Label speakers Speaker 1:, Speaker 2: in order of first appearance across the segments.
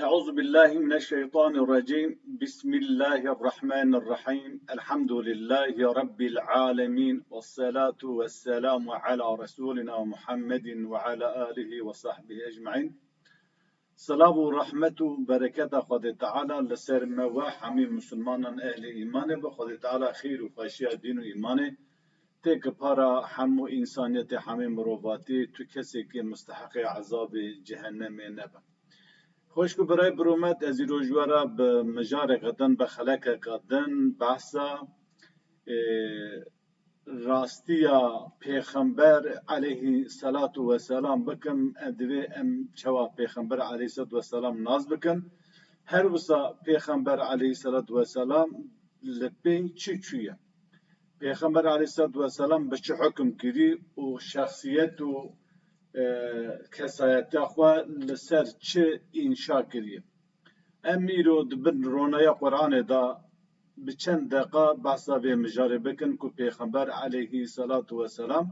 Speaker 1: أعوذ بالله من الشيطان الرجيم. بسم الله الرحمن الرحيم. الحمد لله رب العالمين، والصلاة والسلام على رسولنا محمد وعلى آله وصحبه أجمعين. صلاة ورحمة وبركة خد تعالى لسر موا حميم مسلمان أهل إيمان بخد تعالى خير وخشية دين وإيمانه تك بارا حمو إنسانية حميم مروباتي تكسك مستحق عذاب جهنم نبا. خوشکو برای برومت از روزوارا به مجار قدن به خلق قدن بحثا راستیا پیغمبر علیه الصلاة والسلام بکم ادوی ام چوا پیغمبر علیه الصلاة والسلام ناز بکن هر وسا پیغمبر علیه الصلاة والسلام لپی چیه پیغمبر علیه الصلاة والسلام به چه حکم کری و شخصیت و کسایت خوا لسر چه انشا کریه امیرو دبن رونای قرآن دا بچند دقیقه بحثا به مجاره بکن که پیغمبر علیه الصلاة والسلام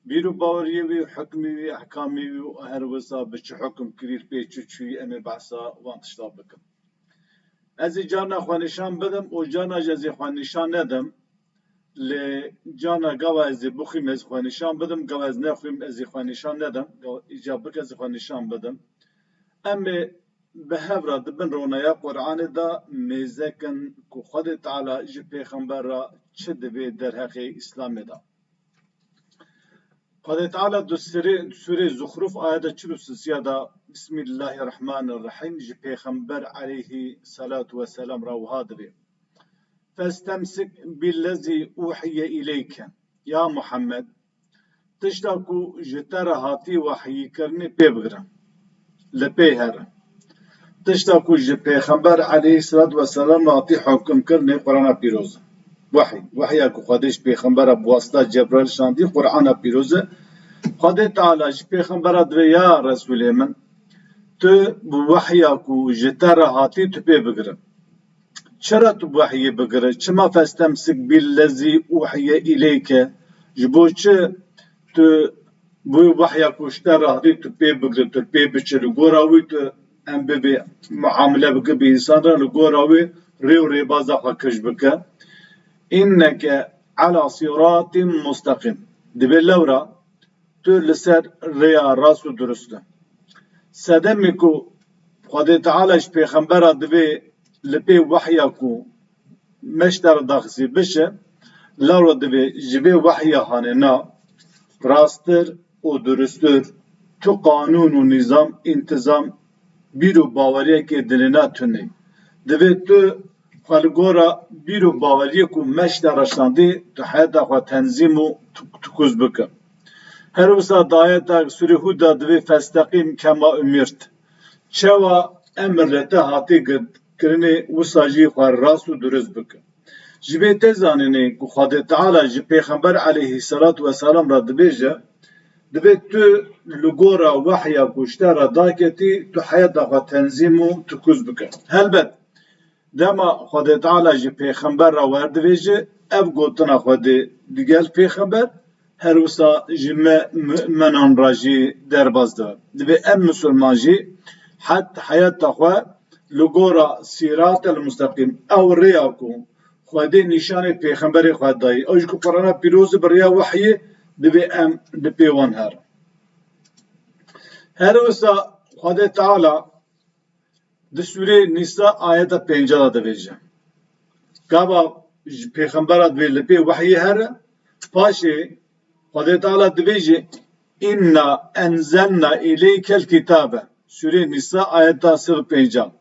Speaker 1: بیرو باوریه و حکمی و احکامی و هر وسا بچه حکم کریر پیچو چوی امی بحثا وانتشتا بکن از جانا خوانشان بدم و جانا جزی خوانشان ندم لجانا قوا از بخیم از خوانشان بدم قوا از نخویم از خوانشان ندم ایجاب بک از خوانشان بدم اما به هفرا دبن رونایا قرآن دا میزکن که خود تعالی جی پیغمبر را چه دبی در حق اسلام دا خود تعالی دو سوره زخرف آیت 46 دا بسم الله الرحمن الرحیم جی پیغمبر علیه الصلاة والسلام را وها دبی فاستمسك بالذي أوحي إليك يا محمد تشتاكو جتر هاتي وحي كرني بيبغرا لبيهر تشتاكو جي پیغمبر عليه الصلاة والسلام هاتي حكم كرني قرآن بيروز وحي اكو خدش پیغمبر بواسطة جبريل شاندي قرآن بيروز خد تعالى جي پیغمبر دوي يا رسول من تو بوحي اكو جتر هاتي تو بيبغرا چرا تو وحی بگره چما فاستمسک بالذی اوحی الیک جبوچه تو بو وحی کوشتر راهی تو پی بگره تو پی بچه گوراوی تو ام بی معامله بگه به انسان را گوراوی ریو ری بازا خکش بکه انک علی صراط مستقیم دبی لورا تو لسر ریا راست و درسته سدمی کو خود تعالیش پیغمبر دبی لپی وحیا کو مشتر داخسی بشه لورا دبی جبی وحیا هاننا راستر و درستر تو قانون و نظام انتظام بیرو باوریه که دلنا تونی دبی تو خالگورا بیرو باوریه کو مشتر رشاندی تو حیاتا خوا تنظیم و تکوز بکن هر وسا دایتا سوره هودا دبی فاستقیم کما امیرت چوا امرلته هاتی گد کرنه وساجی خوار راست و درست بکن جبه تزانینه که خود تعالی جی پیغمبر علیه الصلاة والسلام را دبیجه دبی تو لگورا وحیا کشتر را داکتی تو حیات خود تنظیم و تکوز بکن هلبت دما خود تعالی جی پیغمبر را ورد بیجه اف گوتنا خود دیگل پیغمبر هر وسا جی منان را جی درباز دار دبی ام مسلمان جی حتی حیات خود لگورا صراط المستقیم او ریا کو خواهده نشان پیغمبر خواهد دایی اوش که قرآن پیروز بریا وحی دبی ام دپیوان هر وسا خواهده تعالی ده سوره نساء آیت 50 دویجه گابا پیغمبر دبی لپی وحی هر پاشه خواهده تعالی دویجه انا انزلنا الیک الكتابه سوره نساء آیت 50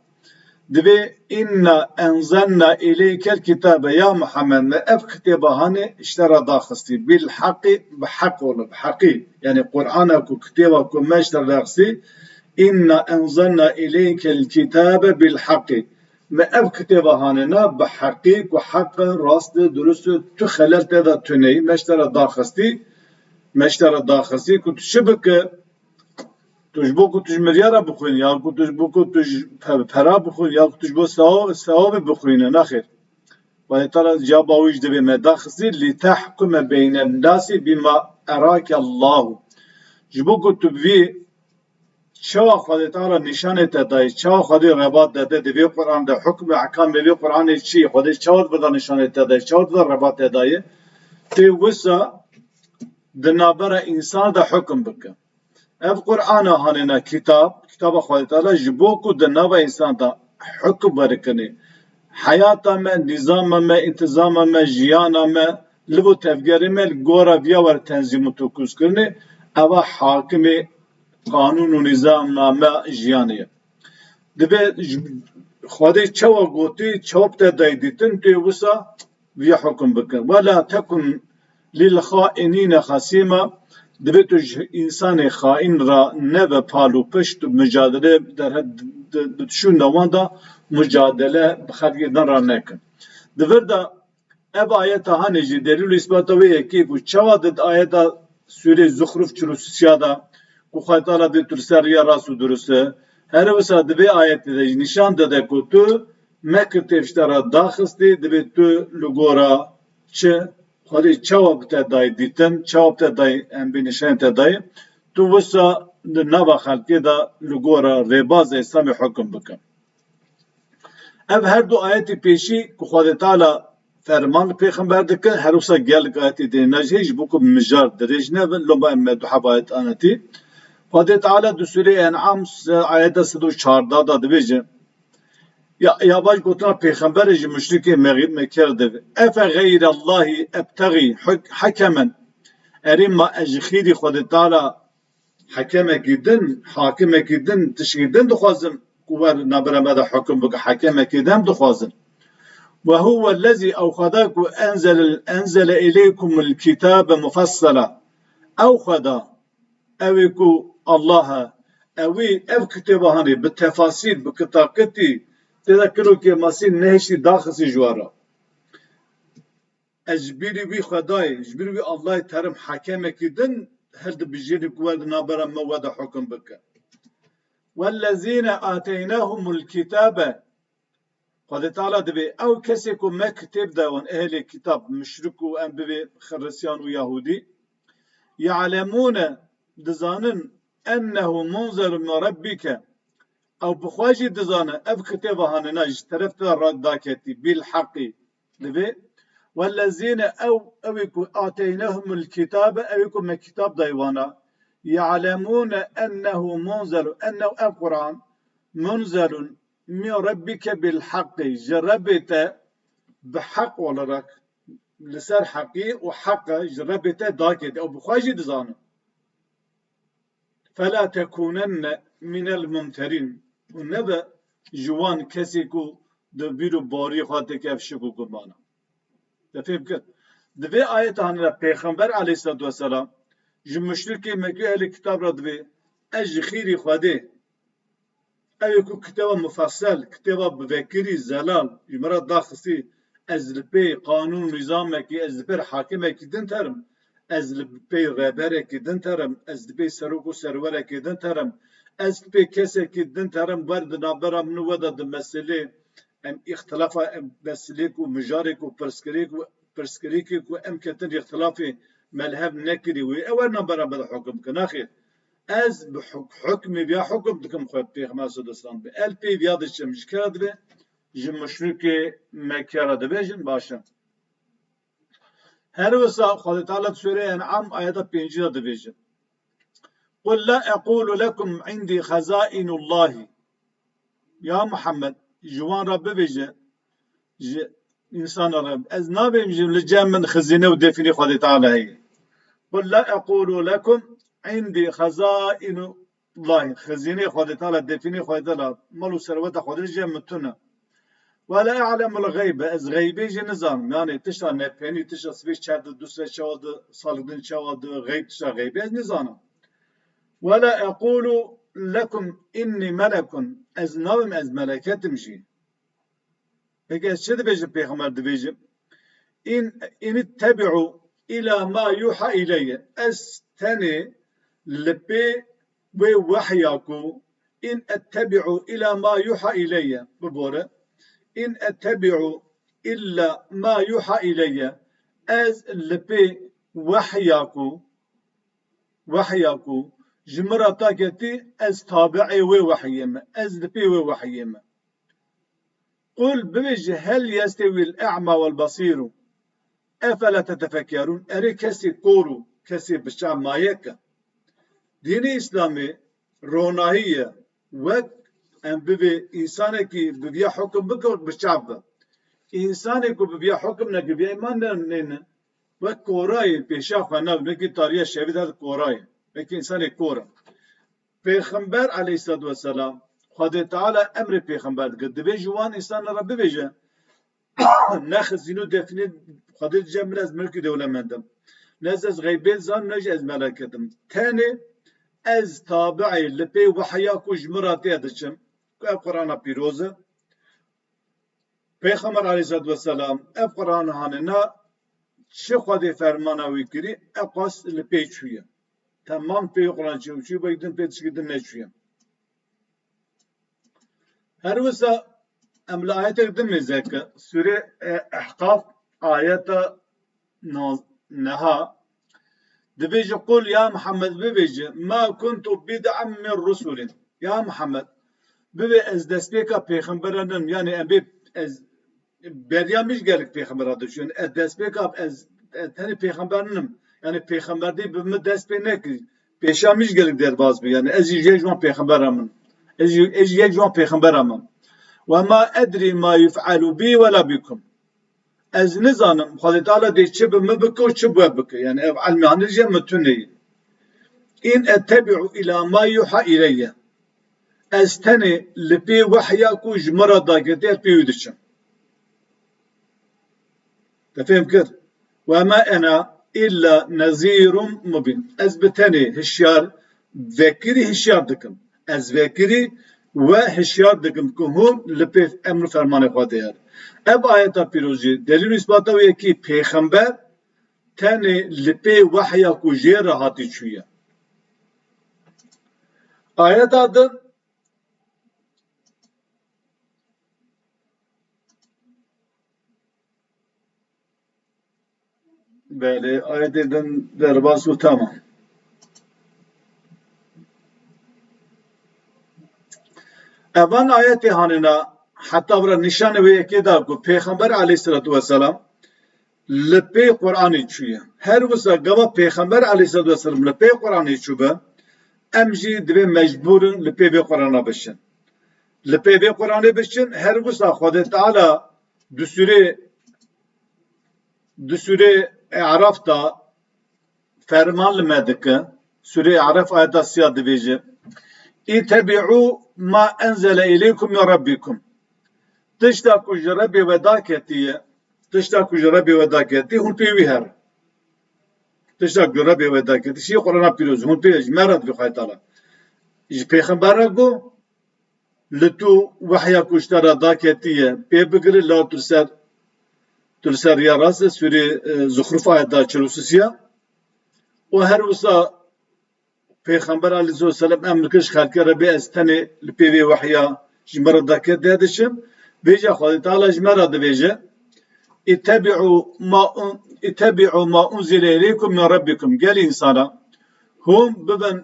Speaker 1: دبی اینا انزلنا الیک الكتاب یا محمد ما اف کتابه هانه اشترا داخستی بالحق بحق ولا بحقی یعنی قرآن کو کتابه کو مشتر داخستی اینا انزلنا الیک الكتاب بالحق ما اف کتابه هانه نا بحقی کو حق راست درست تو خلال تدا تونی مشتر داخستی کو شبکه توش بو کو توش مریارا بخوین یا کو توش بو کو توش پرا بخوین یا کو توش بو ثواب بخوین نخیر و تعالی جواب اوج دبی مداخسی لتحكم بين الناس بما اراك الله جبو کو تو بی شوا خدای تعالی نشانه تدای شوا خدای رباط داده دی قرآن ده حکم احکام به قرآن چی خدای شوا بده نشانه تدای شوا بده رباط تدای تی وسا دنابر انسان ده حکم بکن اف قرآن هانینا کتاب خدای تعالی جبو کو دنابر انسان ده حکم برکنی حیاتا ما نظام ما انتظام ما جیانا ما لبو تفگری ما گورا بیا ور تنظیم و توکوز کرنی اوا حاکم قانون و نظام ما جیانیه دبی خودی چوا گوتی چوب تا دایدیتن توی وسا وی حکم بکن ولا تکن للخائنین خصیما دبی تو انسان خائن را نبه پالو پشت مجادله در شو نواندا mücadele xelkîdan ra nekin. Di vir de ev ayeta hanê jî delîl û îsbata wê yekî ku çawa di ayeta Sûrê Zuhruf çirûsiya da ku Xwedî Teala dê tu li ser riya rast û durust e here wisa di vê ayetê de jî nîşan dide ku tu mekir têvştera daxistî divê tu li gora çi Xwedî çawa bi te dayê dîtin çawa bi te dayê em bê nîşanê te dayê tu wisa di nava xelkê de li gora rêbazê İslamê hukm bikin. Ev her du ayeti peşi ku Xwedê Teala ferman pêxember dike her wisa gelek ayetê dê nejî ji bo ku mijar dirêj nebin loma em me duheb ayet anetî Xwedê Teala di Sûrê En'am ayeta 114 da dibêje ya baş gotina pêxemberê ji müşrikê Mekkê dibe efe geyrallahî ebtegî hekemen erê ma ez ji xêrî Xwedê Teala hekemekî din hakimekî din tiştî din dixwazim kuwer nabere me de hukm bike hekemekî dem dixwazin ve huwellezî ew xweda ku enzele ileykumul kitâbe mufassala ew xweda ew ku Allah ev kitêba hanê bi tefasîl bi kitaqetî têde kirokê masî nehêştî daxistî ji we re ez ji bîrî wî xwedayê ji bîrî wî Allahê terim hekemekî din her dibijêrî ku we di nabera me we de hukm bike وَالَّذ۪ينَ آتَيْنَاهُمُ الْكِتَابَ Xwedê Teala dibe ew kesê ku me kitêb dawan ehlê kitab müşrik û em bibe Xrisyan û Yahûdî يَعْلَمûne dizanin ennehu munzerun min rabbike ew bi xwe jî dizane ev kitêba hanina ji teref te daketî bilheqî dibe وَالَّذ۪ينَ ew ku آتَيْنَاهُمُ الْكِتَابَ ew ku me kitap daywana يَعْلَمُونَ أَنَّهُ مُنْزَلٌ أَنَّهُ القرآن منزل من ربك بالحق جربته بحق olarak لسر حقي وحق جربته داكت أو بخواجي دزانه فلا تكونن من الممترين ونبأ جوان كسيكو دبيرو باري خاطك أفشكو قربانا تفهم كده دبي آية عن پیغمبر عليه الصلاة والسلام ji müşrikê Mekkî ehlê kitab re dibe ez ji xêrî Xwedê ew ê ku kitêba mufassel kitêba bivekirî zelal ji me re daxistî ez li pê qanûn û nîzamekî ez li pêr hakimekî din terim ez li pê rêberekî din terim ez li pê serok û serwerekî din terim ez li pê kesekî din terim wer di navbera min û we de di meselê em îxtilafa meselêk û mijarek û pirsgirêkê ku em ketin îxtilafê ملهب نكري وأولنا برا بده حكم كناخير أز بحكم بيا حكم دكم خد بيغمار سودستان بأل بي بيادش مش كرد به جم مشركة مكرة دبيجن باشا هر وسا خالد تعالى سورة أنعام آيات بينجي دبيجن قل لا أقول لكم عندي خزائن الله يا محمد جوان رب بيجي إنسان رب أز نابم لجام من خزينة ودفني خالد تعالى هي قل لا أقول لكم عندي خزائن الله خزينة خالد تعالى دفني خالد تعالى ملو سروة خالد جام متنا ولا أعلم الغيب أز غيبي جنزان يعني تشا نبني تشا سويش شاد دوسرة شاد صالدين شاد غيب تشا غيبي أز نزانا ولا أقول لكم إني ملك أز نوم أز ملكات مشي Peki şöyle bir peygamber de diyeceğim. İn اتبعوا إلى ما يوحى إلي أستني لبي ووحياكو إن اتبعوا إلى ما يوحى إلي ببورة إن اتبعوا إلا ما يوحى إلي أز لبي وحياكو جمرة تاكتي از تابعي ووحيم از لبي ووحيم قل ببج هل يستوي الأعمى والبصير أفلا تتفكرون أري كسي قورو كسي بشام مايك دين إسلامي روناهية وك أم ببي إنسانك ببيا حكم بكر بشعب إنسانك ببيا حكم نك ببيا إيمان نين وك كوراي بيشا خناب نكي طارية شبيد هذا كوراي نكي إنسانك كورا پیغمبر علیه الصلاة والسلام خدا تعالی امر پیغمبر قد به جوان انسان را ببیجه نخزینو دفنه خدا جمر از ملک دولمندم نز از غیبت زان نج از ملکتم تاني از تابعی لپی وحیا کج مراتی ادچم که قرآن پیروزه پیغمبر علیه الصلاة والسلام اف قرآن هاننا چه خدا فرمانه وی کری اقاس لپی چویه tamam pey Kur'an çevçi baydın petçikidin neçüyem. Her vesa emle ayet ekdim mezeka Sure Ahqaf ayeta neha dibece kul ya Muhammed bibece ma kuntu bid'an min rusulin ya Muhammed bibe ez despeka peygamberinin yani embe ez beryamış gelik peygamber adı çünkü ez despeka ez tani peygamberinim yani peygamber değil bir dest ne ki peşamış gelir der bazı yani ez yecwan peygamber amın ez yecwan peygamber amın ve ma edri ma yuf'alu bi ve la bikum ez nizanım Hazreti Teala de çebe me beko çebe beko yani ev almihanıca mütüneyi in ettebi'u ila ma yuha ileyye ez tani lipi vahya ku jmara da getir piyudiçim tefhem kir ve ma ana İlla nazirun mubin. Ez beteni hişyar vekiri hişyar dikim. Ez vekiri ve hişyar dikim ki hum lipe emr fermanı xwadeyar. Ev ayeta piroji delil ispata ve ki peygamber teni lipe vahya ku jê rahati çuye. Ayet adı böyle ayetlerden derbası tamam. Evan ayeti hanına hatta bura nişanı ve ekida ku Peygamber aleyhissalatu vesselam lipe Kur'an içiyor. Her vısa gava Peygamber aleyhissalatu vesselam lipe Kur'an içiyor. Emji dibe mecburun lipe ve Kur'an'a beşin. Lipe ve Kur'an'a beşin her vısa Khudê Teala düsüre Araf'ta ferman medike Sure Araf ayet siyah dibece İtebi'u ma enzele ileykum ya rabbikum tışta kuj Rabbi vedaketiye tışta kuj Rabbi vedaketi hun pevi her tışta kuj Rabbi vedaketi şey Kur'an'a piroz hun pevi merad bi khaytala Peygamber'e go letu vahya kuştara daketiye pebigri la tülser ya ras Sure Zuhruf ayette çelususiya o her vısa Peygamber aleyhisselam emrikış halka Rabbi estani lipevi vahya jmara daket dedişim veje Khudê Teala jmara de veje İtebi'u ma unzile ileykum min rabbikum gel insana hum bibin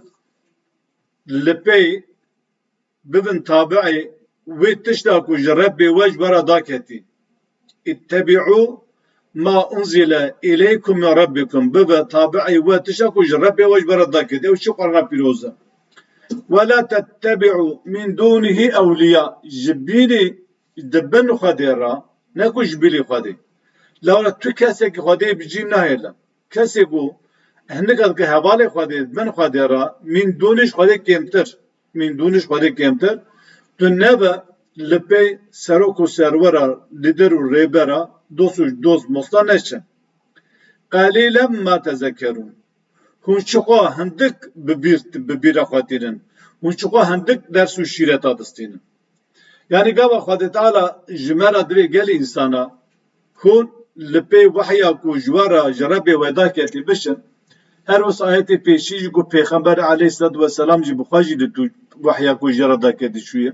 Speaker 1: lipeyi bibin tabi'i ve tiştaku Rabbi vecbara daketi İttebi'u ma unzile ileykum min rabbikum bebe tabi'i ve tiştaku Rabbi vecbara daketi ev şu Kur'an'a piroza ve la tettebi'u min dunihi evliya jibili debben khadira neku jibili khadi lawla tu kesek khadi bijim nahela keseku hennek ke havale khadi ben khadira min dunish khadi kemtir min dunish khadi kemtir tu nebe lipe seroku servera lideru rebera dost mostaneçe qalilan ma tezekkerun hunçuqa hendik bibira khatirin hunçuqa hendik dersu şiret adistinin yani gava Khudê Teala jmera dibe gel insana hun lipe vahya ku jwara Rabbi vedaketi bişin her vs ayeti peşi ku Peygamber aleyhissalatu vesselam ji buxaji de tu vahya ku jara daketi şuye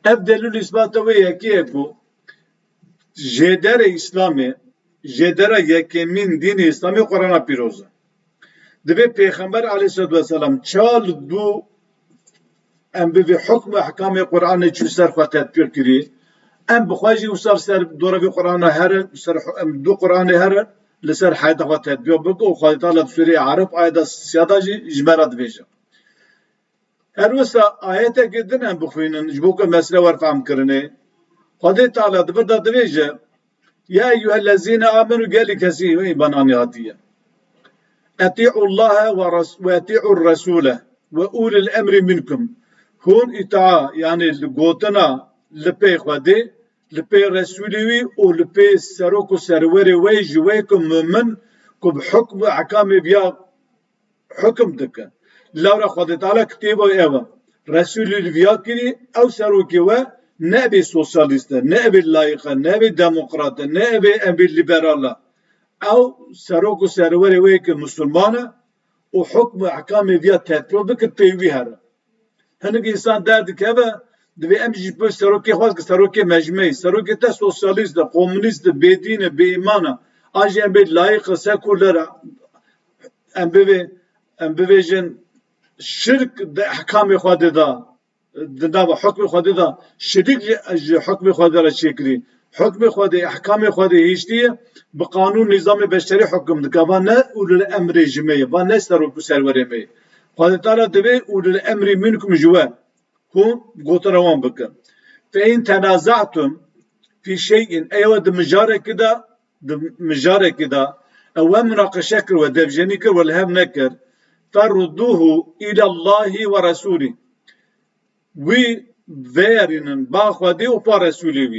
Speaker 1: ev delil ispatı ve yeki ku jedere İslami jedere yekemin dini İslami Kur'an'a piroza دبي پیغمبر علیه الصلاة والسلام چال دو ام به حکم احکام قرآن چو سر خواهد تدبیر کری ام بخواهی وصار سر دوره بی قرآن هر سر دو قرآن هر لسر حيث خواهد تدبیر بکو و خواهد تعالی بسوری عرب آیت سیاده جی جمرات بیشه هر وسا آیت گدن ام بخوینن جبوک مسئله ورفعم کرنه خواهد تعالی دبرده دویجه يا أيها الذين آمنوا قال كسي بناني هاتية أطيعوا الله وأطيعوا الرسول وأولي الأمر منكم هون إطاعة يعني قوتنا لبي خدي لبي رسولي ولبي سروك سروري ويجويكم من كب حكم أحكام بيا حكم دك لو رخدي تعالى كتابه إيوه رسولي بيا كري أو سروكي و نبي سوسياليست نبي لايقة نبي ديمقراط نبي ليبرال أو سروك سروري ويك مسلمانة وحكم أحكام بيا تطبيق بك تيوي هذا هنك إنسان دارد كذا دبي أمشي بس سروكي خاص سروكي مجمعي سروكي تا سوسياليست كومونيست بدين بإيمانة أجي أم بي لايق سكولر أم بيجن شرك أحكام خاطئة دا حكم خاطئة شرك حكم خاطئة شكري حكم خاطئة أحكام خاطئة هيشتيه بقانون نظام بشري حكم دكابانا والأمر جمعي بانا سروكي سروري مي خاطئ تعالى دبي والأمر منكم جوا هون قطروان بك فإن تنازعتم في شيء أيوة مجارة كده أو مناقشة كر ودبجني كر والهم نكر فردوه إلى الله ورسوله وفيرن باخذي وبرسوله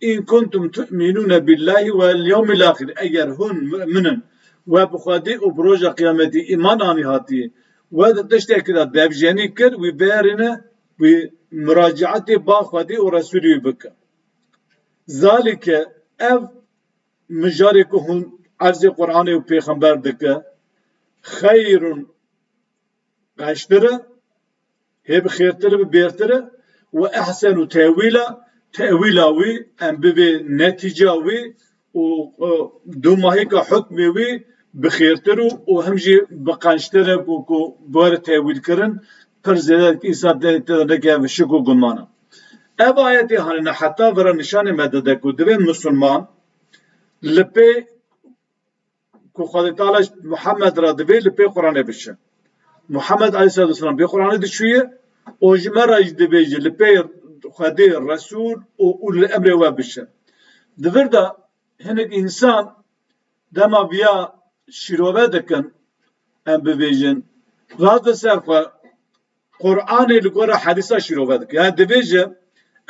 Speaker 1: إن كنتم تؤمنون بالله واليوم الآخر أجر هون منن وبخذي وبروج قيامتي إيمان آنهاتي وهذا تشتكي كده دبجني كر وفيرن ومراجعتي باخذي ورسوله بك ذلك أف مجاركهم عرض القرآن وبيغمبر دك خير عشتره هي بخيرتره ببيرتره وأحسن تأويلاوي أم ببي نتيجاوي ودوماهيك حكمي بخيرتره وهمجي بقانشتره وكو بوار تأويل كرن فرزيدك إنسان تدنكي شكو قمانا اف آياتي هاننا حتى ورا نشان مددك ودبي مسلمان لبي كو خالي تعالى محمد را دبي لبي قرآن بشه محمد عليه الصلاة والسلام بقرآن دشوية وجمرة دبيجي لبي خدي الرسول والأمر وابشه دفردا هناك إنسان دما بيا شروبة دكن أم ببيجن غاض سرقة قرآن لقرا حديثة شروبة دك يعني دبيجي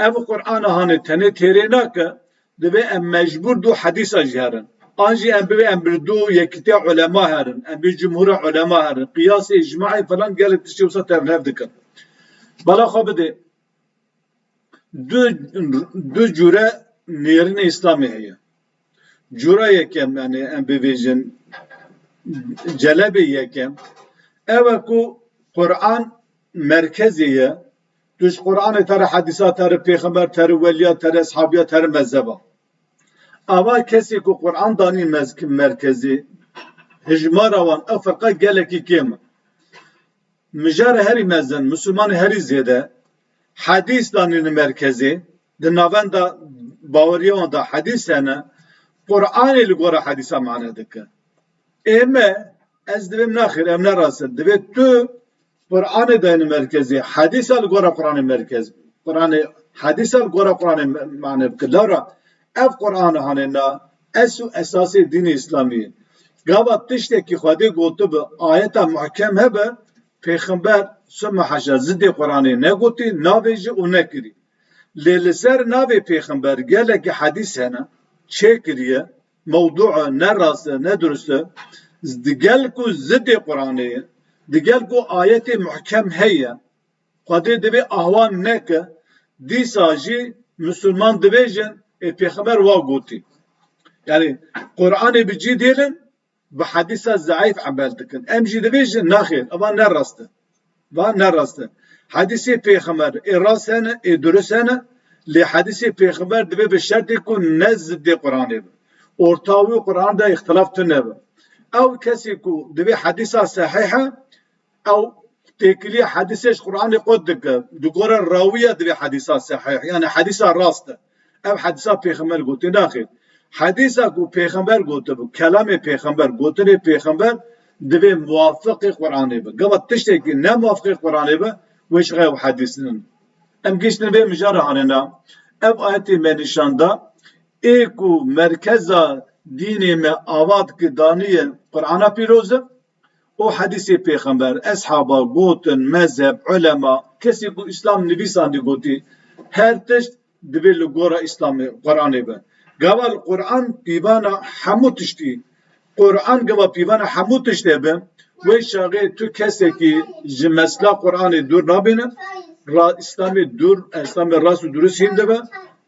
Speaker 1: أم قرآن هاني تاني تيريناك دبي أم مجبور دو حديثة جهرن أنجي أم بي أم بردو يكتي علماء هرن أم بي جمهور علماء هرن قياس إجماعي فلان قالت تشي وصا ترنف دكن بلا خبدي دو جورة نيرين إسلامي هي جورة يكم يعني أم بي بيجن جلبي يكم أوكو قرآن مركزية دوش قرآن ترى حديثات ترى پیغمبر ترى وليات ترى أصحابيات ترى مذهبا اما کسی که قرآن دانی مرکزی هجمار وان افرقه گلکی کم مجار هری مزن مسلمان هری زیده حدیث دانی مرکزی دنوان دا باوریان دا حدیث هنه قرآن لگوره حدیثا معنی دکه اما از دویم ناخیر ام نراسد دوید تو قرآن دانی مرکزی حدیثا لگوره قرآن مرکز قرآن حدیثا لگوره قرآن معنی بکه لارا اف قرآن هاننا اساسی دین اسلامی گاوات تشته کی خودی گوتو به آیت محکم هبه پیغمبر سم حاجه زدی قرآن نگوتی ناویجی و نکری لسر ناوی پیغمبر گله کی حدیث هنه چه کریه موضوع نه راسته نه درسته دگل کو زدی قرآنه دگل کو آیت محکم هیه خودی دبی احوان نکه دی ساجی مسلمان دبیجن پیغمبر واقوتي يعني قرآن بيجي ديلن بحديثة ضعيف عمل دكن امجي دبيج ناخير ابا نرسته حديثي پیغمبر اراسنا ادرسنا لحديثي پیغمبر دبي بالشرط يكون نزد دي قرآن ارتاوي قرآن ده اختلاف تنبه او كسيكو دبي حديثة صحيحة او تكلي حديثش قرآن قدك دقور الراوية دبي حديثة صحيح يعني حديثة راسته او حديثة پیغمبر قلت داخل حديثة کو پیغمبر قلت كلام پیغمبر قلت پیغمبر دبي موافق قرآن به قبل تشتكي نا موافق قرآن به وش غير حديثنا ام جيشنا به مجرى عننا اب آياتي من نشاندا ايكو مركزا ديني ما آواد كدانية قرآن بيروزه او حديثي پیغمبر اصحابا قوتن مذهب علماء كسي کو اسلام نبي ساندي قوتي هر تشت دبي لغورا اسلام قرآن به قبل قرآن بيبانا حمو تشتي قرآن قبل بيبانا حمو تشتي به وشاغي تو كسي كي جمسلا قرآن دور نابينه را اسلامي دور اسلامي راس درس هنده به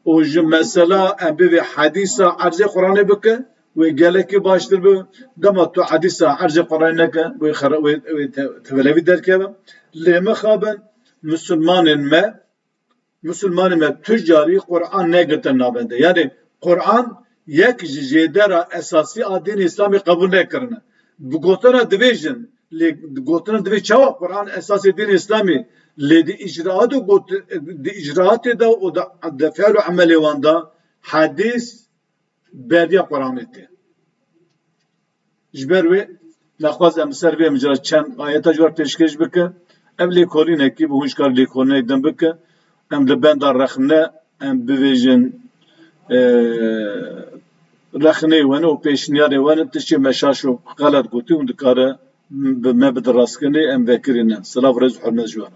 Speaker 1: o ji mesela em bivê hadîsa erzê Qur'anê bike wê gelekî baştir bi dema tu hadîsa erzê Qur'anê neke wê tevelevî derkeve lê me xabin Müslümanên me tu carî Qur'an negirtin navbende yani Qur'an yek ji jêdera esasî a dînê İslamê qebûl nekirine bi gotina divê jin lê gotina divê çawa Qur'an esasê dînê İslamê لي دي إجراءات دا ودا فعل وعمل واندا حديث برديا قرآنته جبروي نخواز امسر بي مجرد چند آياتا جوار پیشکش بکه ام لي کولینه کی به هنشکار لي کولینه ایدن بکه ام لبند رخنه ام بویجن رخنه وانه و پیشنیاره وانه تشي مشاشو غلط گوتي وندکاره ما بدراس کنه ام بکرینه صلاف رزو حرمز جوار